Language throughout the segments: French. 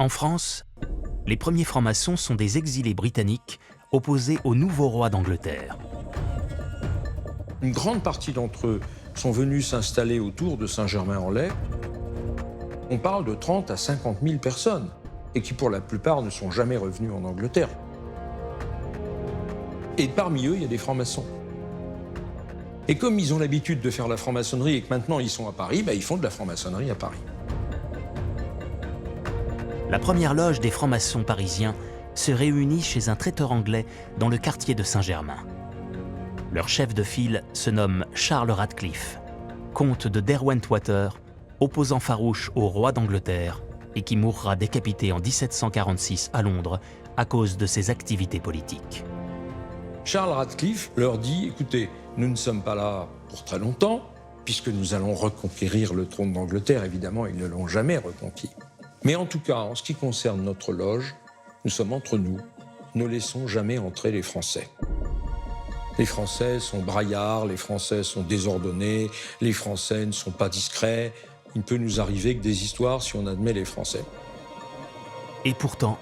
En France, les premiers francs-maçons sont des exilés britanniques opposés au nouveau roi d'Angleterre. Une grande partie d'entre eux sont venus s'installer autour de Saint-Germain-en-Laye. On parle de 30 à 50 000 personnes, et qui pour la plupart ne sont jamais revenus en Angleterre. Et parmi eux, il y a des francs-maçons. Et comme ils ont l'habitude de faire la franc-maçonnerie et que maintenant ils sont à Paris, ils font de la franc-maçonnerie à Paris. La première loge des francs-maçons parisiens se réunit chez un traiteur anglais dans le quartier de Saint-Germain. Leur chef de file se nomme Charles Radcliffe, comte de Derwentwater, opposant farouche au roi d'Angleterre et qui mourra décapité en 1746 à Londres à cause de ses activités politiques. Charles Radcliffe leur dit « Écoutez, nous ne sommes pas là pour très longtemps, puisque nous allons reconquérir le trône d'Angleterre. Évidemment, ils ne l'ont jamais reconquis. Mais en tout cas, en ce qui concerne notre loge, nous sommes entre nous. Ne laissons jamais entrer les Français. Les Français sont braillards, les Français sont désordonnés, les Français ne sont pas discrets. Il ne peut nous arriver que des histoires si on admet les Français. » Et pourtant,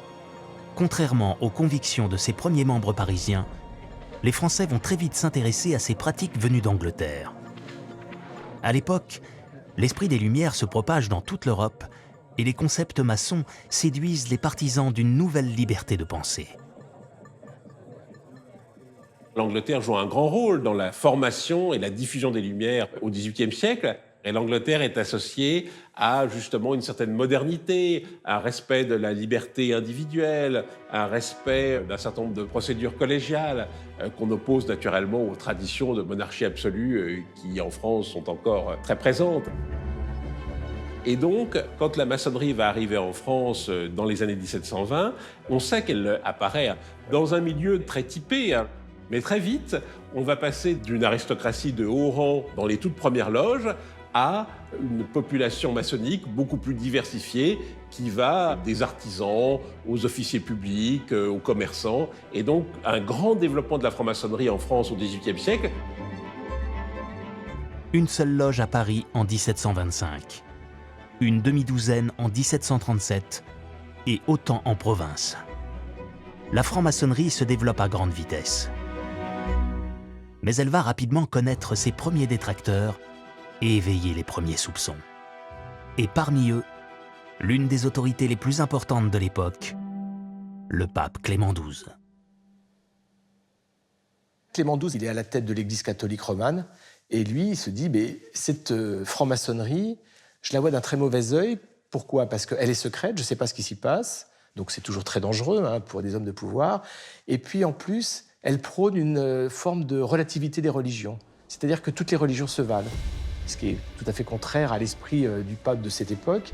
contrairement aux convictions de ses premiers membres parisiens, les Français vont très vite s'intéresser à ces pratiques venues d'Angleterre. À l'époque, l'esprit des Lumières se propage dans toute l'Europe et les concepts maçons séduisent les partisans d'une nouvelle liberté de pensée. L'Angleterre joue un grand rôle dans la formation et la diffusion des Lumières au XVIIIe siècle. Et l'Angleterre est associée à justement une certaine modernité, un respect de la liberté individuelle, un respect d'un certain nombre de procédures collégiales qu'on oppose naturellement aux traditions de monarchie absolue qui en France sont encore très présentes. Et donc, quand la maçonnerie va arriver en France dans les années 1720, on sait qu'elle apparaît dans un milieu très typé. Mais très vite, on va passer d'une aristocratie de haut rang dans les toutes premières loges à une population maçonnique beaucoup plus diversifiée qui va des artisans aux officiers publics, aux commerçants, et donc un grand développement de la franc-maçonnerie en France au XVIIIe siècle. Une seule loge à Paris en 1725, une demi-douzaine en 1737 et autant en province. La franc-maçonnerie se développe à grande vitesse. Mais elle va rapidement connaître ses premiers détracteurs et éveiller les premiers soupçons. Et parmi eux, l'une des autorités les plus importantes de l'époque, le pape Clément XII. Clément XII, il est à la tête de l'Église catholique romane, et lui, il se dit, cette franc-maçonnerie, je la vois d'un très mauvais œil. Pourquoi ? Parce qu'elle est secrète, je ne sais pas ce qui s'y passe, donc c'est toujours très dangereux pour des hommes de pouvoir. Et puis en plus, elle prône une forme de relativité des religions, c'est-à-dire que toutes les religions se valent, ce qui est tout à fait contraire à l'esprit du pape de cette époque.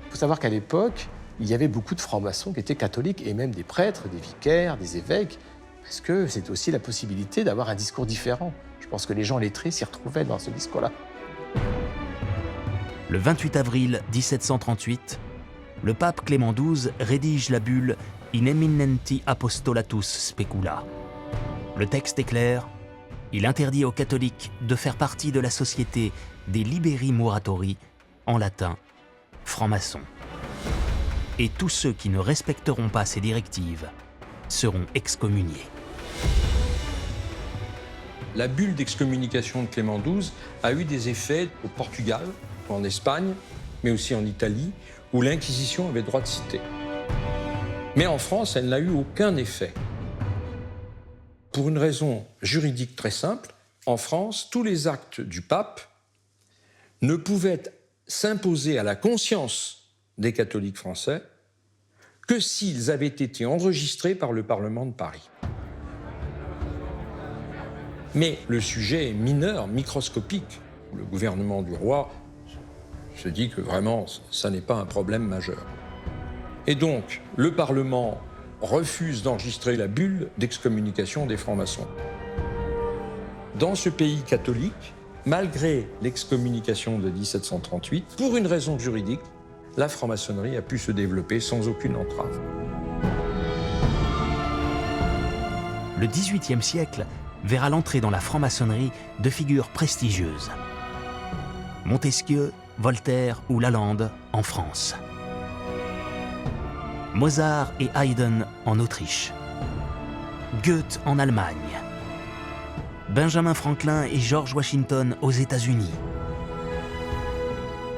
Il faut savoir qu'à l'époque, il y avait beaucoup de francs-maçons qui étaient catholiques, et même des prêtres, des vicaires, des évêques, parce que c'était aussi la possibilité d'avoir un discours différent. Je pense que les gens lettrés s'y retrouvaient dans ce discours-là. Le 28 avril 1738, le pape Clément XII rédige la bulle In eminenti apostolatus specula. Le texte est clair, il interdit aux catholiques de faire partie de la société des liberi muratori, en latin, francs-maçons. Et tous ceux qui ne respecteront pas ces directives seront excommuniés. La bulle d'excommunication de Clément XII a eu des effets au Portugal, en Espagne, mais aussi en Italie, où l'Inquisition avait droit de citer. Mais en France, elle n'a eu aucun effet. Pour une raison juridique très simple, en France, tous les actes du pape ne pouvaient s'imposer à la conscience des catholiques français que s'ils avaient été enregistrés par le Parlement de Paris. Mais le sujet est mineur, microscopique. Le gouvernement du roi se dit que vraiment, ça n'est pas un problème majeur. Et donc, le Parlement refuse d'enregistrer la bulle d'excommunication des francs-maçons. Dans ce pays catholique, malgré l'excommunication de 1738, pour une raison juridique, la franc-maçonnerie a pu se développer sans aucune entrave. Le XVIIIe siècle verra l'entrée dans la franc-maçonnerie de figures prestigieuses. Montesquieu, Voltaire ou Lalande en France. Mozart et Haydn en Autriche. Goethe en Allemagne. Benjamin Franklin et George Washington aux États-Unis.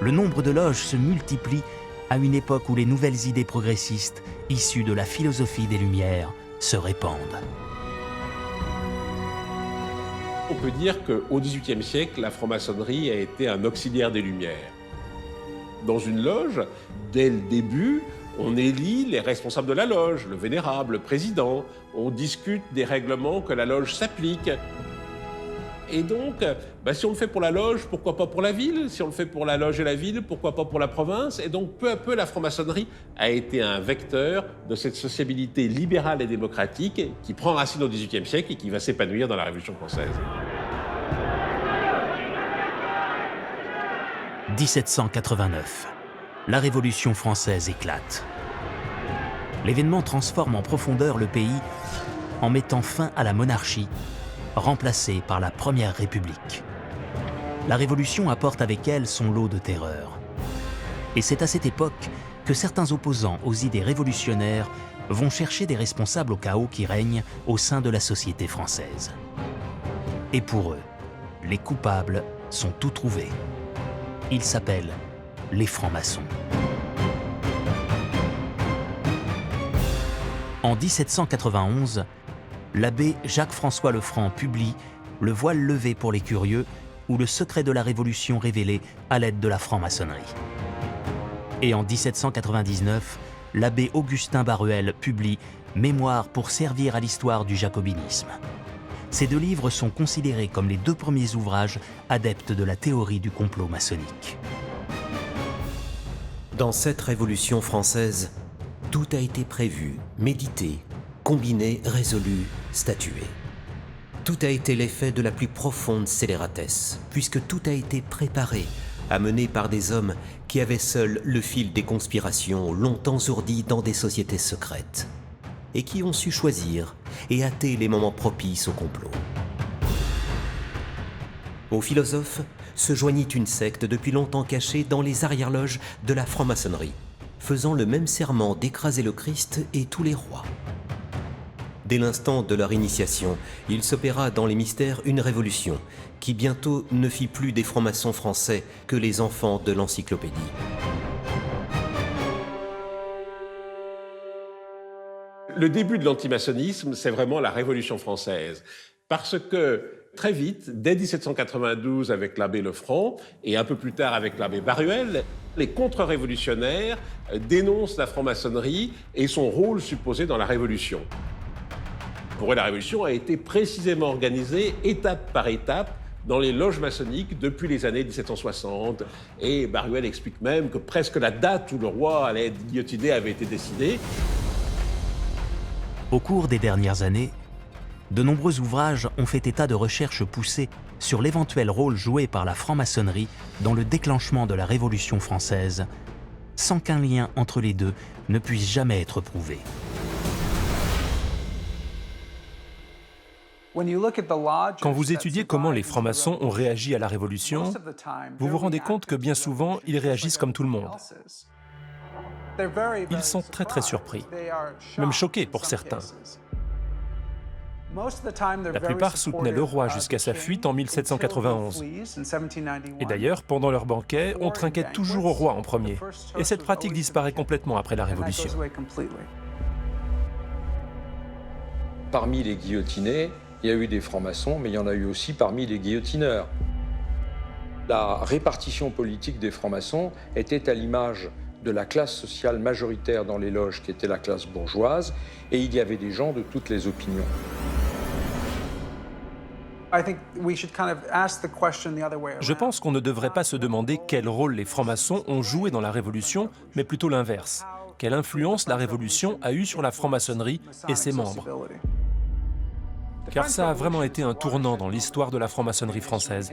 Le nombre de loges se multiplie à une époque où les nouvelles idées progressistes, issues de la philosophie des Lumières, se répandent. On peut dire qu'au XVIIIe siècle, la franc-maçonnerie a été un auxiliaire des Lumières. Dans une loge, dès le début, on élit les responsables de la loge, le vénérable, le président. On discute des règlements que la loge s'applique. Et donc, si on le fait pour la loge, pourquoi pas pour la ville? Si on le fait pour la loge et la ville, pourquoi pas pour la province? Et donc, peu à peu, la franc-maçonnerie a été un vecteur de cette sociabilité libérale et démocratique qui prend racine au XVIIIe siècle et qui va s'épanouir dans la Révolution française. 1789. La Révolution française éclate. L'événement transforme en profondeur le pays en mettant fin à la monarchie, remplacée par la Première République. La Révolution apporte avec elle son lot de terreur. Et c'est à cette époque que certains opposants aux idées révolutionnaires vont chercher des responsables au chaos qui règne au sein de la société française. Et pour eux, les coupables sont tout trouvés. Ils s'appellent les francs-maçons. En 1791, l'abbé Jacques-François Lefranc publie « Le voile levé pour les curieux » ou « Le secret de la Révolution révélé à l'aide de la franc-maçonnerie ». Et en 1799, l'abbé Augustin Baruel publie « Mémoire pour servir à l'histoire du jacobinisme ». Ces deux livres sont considérés comme les deux premiers ouvrages adeptes de la théorie du complot maçonnique. Dans cette Révolution française, tout a été prévu, médité, combiné, résolu, statué. Tout a été l'effet de la plus profonde scélératesse, puisque tout a été préparé, amené par des hommes qui avaient seuls le fil des conspirations longtemps ourdies dans des sociétés secrètes, et qui ont su choisir et hâter les moments propices au complot. Aux philosophes se joignit une secte depuis longtemps cachée dans les arrière-loges de la franc-maçonnerie, faisant le même serment d'écraser le Christ et tous les rois. Dès l'instant de leur initiation, il s'opéra dans les mystères une révolution qui bientôt ne fit plus des francs-maçons français que les enfants de l'encyclopédie. Le début de l'antimaçonnisme, c'est vraiment la Révolution française. Parce que très vite, dès 1792 avec l'abbé Lefranc et un peu plus tard avec l'abbé Baruel, les contre-révolutionnaires dénoncent la franc-maçonnerie et son rôle supposé dans la Révolution. Pour eux, la Révolution a été précisément organisée étape par étape dans les loges maçonniques depuis les années 1760. Et Baruel explique même que presque la date où le roi allait être guillotiné avait été décidée. Au cours des dernières années, de nombreux ouvrages ont fait état de recherches poussées sur l'éventuel rôle joué par la franc-maçonnerie dans le déclenchement de la Révolution française, sans qu'un lien entre les deux ne puisse jamais être prouvé. Quand vous étudiez comment les francs-maçons ont réagi à la Révolution, vous vous rendez compte que bien souvent, ils réagissent comme tout le monde. Ils sont très surpris, même choqués pour certains. La plupart soutenaient le roi jusqu'à sa fuite en 1791. Et d'ailleurs, pendant leur banquet, on trinquait toujours au roi en premier. Et cette pratique disparaît complètement après la Révolution. Parmi les guillotinés, il y a eu des francs-maçons, mais il y en a eu aussi parmi les guillotineurs. La répartition politique des francs-maçons était à l'image de la classe sociale majoritaire dans les loges, qui était la classe bourgeoise, et il y avait des gens de toutes les opinions. Je pense qu'on ne devrait pas se demander quel rôle les francs-maçons ont joué dans la Révolution, mais plutôt l'inverse. Quelle influence la Révolution a eue sur la franc-maçonnerie et ses membres. Car ça a vraiment été un tournant dans l'histoire de la franc-maçonnerie française.